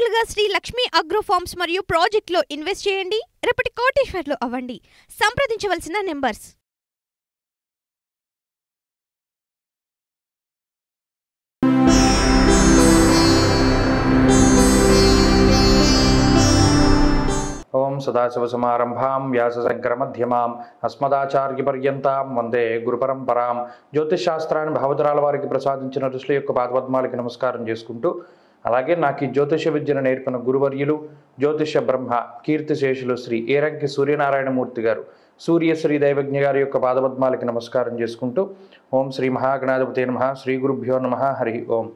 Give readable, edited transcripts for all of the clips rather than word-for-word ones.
నేరుగా Shri Lakshmi agro forms మరియు ప్రాజెక్టులో ఇన్వెస్ట్ చేయండి. రేపటి కోటీశ్వర్లు అవ్వండి. సంప్రదించవలసిన నెంబర్స్. ఓం సదాశివసమారంభాం వ్యాసశంకరమధ్యమాం అస్మదాచార్యపర్యంతాం వందే గురుపరంపరాం. జ్యోతిషశాస్త్రాన్ని భావతరాల వారికి ప్రసాదించిన ఋషుల యొక్క పాదపద్మాలకి నమస్కారం చేసుకుంటూ, అలాగే నాకు ఈ జ్యోతిష విద్యను నేర్పిన గురువర్యులు జ్యోతిష బ్రహ్మ కీర్తిశేషులు శ్రీ ఏరంకి సూర్యనారాయణమూర్తి గారు, సూర్యశ్రీ దైవజ్ఞ గారి యొక్క పాదపద్మాలకి నమస్కారం చేసుకుంటూ, ఓం శ్రీ మహాగణాధిపతే నమః, శ్రీ గురుభ్యో నమః, హరి ఓం.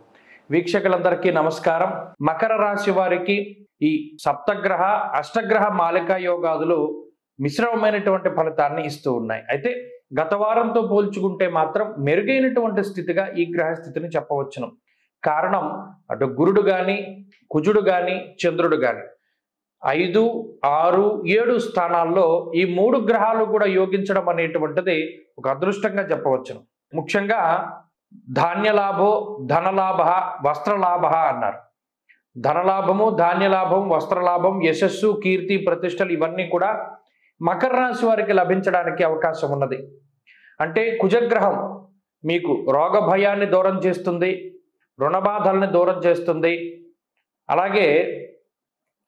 వీక్షకులందరికీ నమస్కారం. మకర రాశి వారికి ఈ సప్తగ్రహ అష్టగ్రహ మాలికా యోగాదులు మిశ్రమమైనటువంటి ఫలితాన్ని ఇస్తూ ఉన్నాయి. అయితే గత వారంతో పోల్చుకుంటే మాత్రం మెరుగైనటువంటి స్థితిగా ఈ గ్రహ స్థితిని చెప్పవచ్చును. కారణం, అటు గురుడు కానీ, కుజుడు కానీ, చంద్రుడు కానీ 5, 6, 7 స్థానాల్లో ఈ 3 గ్రహాలు కూడా యోగించడం అనేటువంటిది ఒక అదృష్టంగా చెప్పవచ్చును. ముఖ్యంగా ధాన్యలాభో ధనలాభ వస్త్రలాభ అన్నారు. ధనలాభము, ధాన్యలాభం, వస్త్రలాభం, యశస్సు, కీర్తి, ప్రతిష్టలు ఇవన్నీ కూడా మకర రాశి వారికి లభించడానికి అవకాశం ఉన్నది. అంటే కుజగ్రహం మీకు రోగ భయాన్ని దూరం చేస్తుంది, రుణబాధల్ని దూరం చేస్తుంది, అలాగే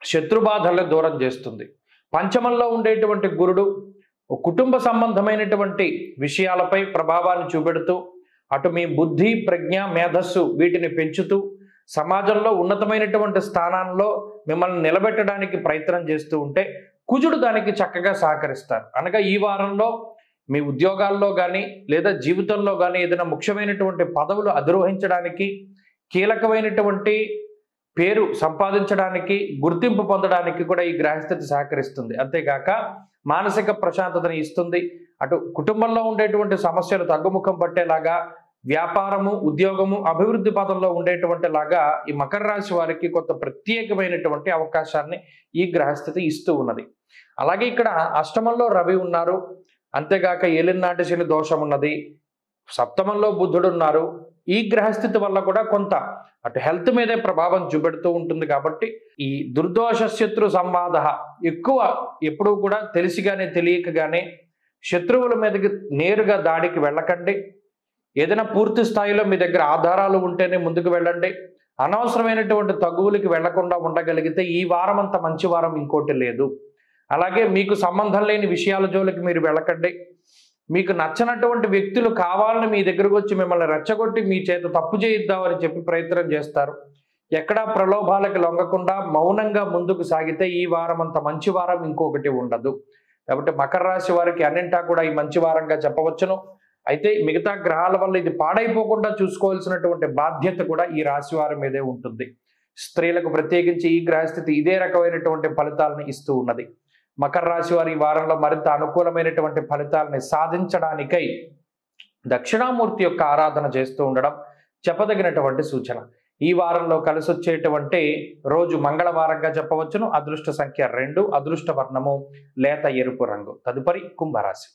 శత్రుబాధల్ని దూరం చేస్తుంది. పంచమంలో ఉండేటువంటి గురుడు కుటుంబ సంబంధమైనటువంటి విషయాలపై ప్రభావాన్ని చూపెడుతూ అటు మీ బుద్ధి, ప్రజ్ఞ, మేధస్సు వీటిని పెంచుతూ సమాజంలో ఉన్నతమైనటువంటి స్థానాల్లో మిమ్మల్ని నిలబెట్టడానికి ప్రయత్నం చేస్తూ ఉంటే కుజుడు దానికి చక్కగా సహకరిస్తారు. అనగా ఈ వారంలో మీ ఉద్యోగాల్లో కానీ లేదా జీవితంలో కానీ ఏదైనా ముఖ్యమైనటువంటి పదవులు అధిరోహించడానికి, కీలకమైనటువంటి పేరు సంపాదించడానికి, గుర్తింపు పొందడానికి కూడా ఈ గ్రహస్థితి సహకరిస్తుంది. అంతేకాక మానసిక ప్రశాంతతని ఇస్తుంది. అటు కుటుంబంలో ఉండేటువంటి సమస్యలు తగ్గుముఖం పట్టేలాగా, వ్యాపారము, ఉద్యోగము అభివృద్ధి పదంలో ఉండేటువంటి లాగా ఈ మకర రాశి వారికి కొంత ప్రత్యేకమైనటువంటి అవకాశాన్ని ఈ గ్రహస్థితి ఇస్తూ ఉన్నది. అలాగే ఇక్కడ అష్టమంలో రవి ఉన్నారు, అంతేగాక ఏలినాటి శని దోషం ఉన్నది, సప్తమంలో బుధుడు ఉన్నారు. ఈ గ్రహస్థితి వల్ల కూడా కొంత అటు హెల్త్ మీదే ప్రభావం చూపెడుతూ ఉంటుంది. కాబట్టి ఈ దుర్దోష శత్రు సంవాద ఎక్కువ ఎప్పుడూ కూడా తెలిసిగానే తెలియకగానే శత్రువుల మీదకి నేరుగా దాడికి వెళ్ళకండి. ఏదైనా పూర్తి స్థాయిలో మీ దగ్గర ఆధారాలు ఉంటేనే ముందుకు వెళ్ళండి. అనవసరమైనటువంటి తగువులకి వెళ్లకుండా ఉండగలిగితే ఈ వారం అంత మంచి వారం ఇంకోటి లేదు. అలాగే మీకు సంబంధం లేని విషయాల జోలికి మీరు వెళ్ళకండి. మీకు నచ్చనటువంటి వ్యక్తులు కావాలని మీ దగ్గరకు వచ్చి మిమ్మల్ని రెచ్చగొట్టి మీ చేత తప్పు చేయిద్దామని చెప్పి ప్రయత్నం చేస్తారు. ఎక్కడా ప్రలోభాలకు లొంగకుండా మౌనంగా ముందుకు సాగితే ఈ వారం అంత మంచి వారం ఇంకొకటి ఉండదు. కాబట్టి మకర రాశి వారికి అన్నింటా కూడా ఈ మంచి వారంగా చెప్పవచ్చును. అయితే మిగతా గ్రహాల వల్ల ఇది పాడైపోకుండా చూసుకోవాల్సినటువంటి బాధ్యత కూడా ఈ రాశి వారి మీదే ఉంటుంది. స్త్రీలకు ప్రత్యేకించి ఈ గ్రహస్థితి ఇదే రకమైనటువంటి ఫలితాలను ఇస్తూ ఉన్నది. మకర రాశి వారి ఈ వారంలో మరింత అనుకూలమైనటువంటి ఫలితాలని సాధించడానికై దక్షిణామూర్తి యొక్క ఆరాధన చేస్తూ ఉండడం చెప్పదగినటువంటి సూచన. ఈ వారంలో కలిసి వచ్చేటువంటి రోజు మంగళవారంగా చెప్పవచ్చును. అదృష్ట సంఖ్య 2, అదృష్ట వర్ణము లేత ఎరుపు రంగు. తదుపరి కుంభరాశి.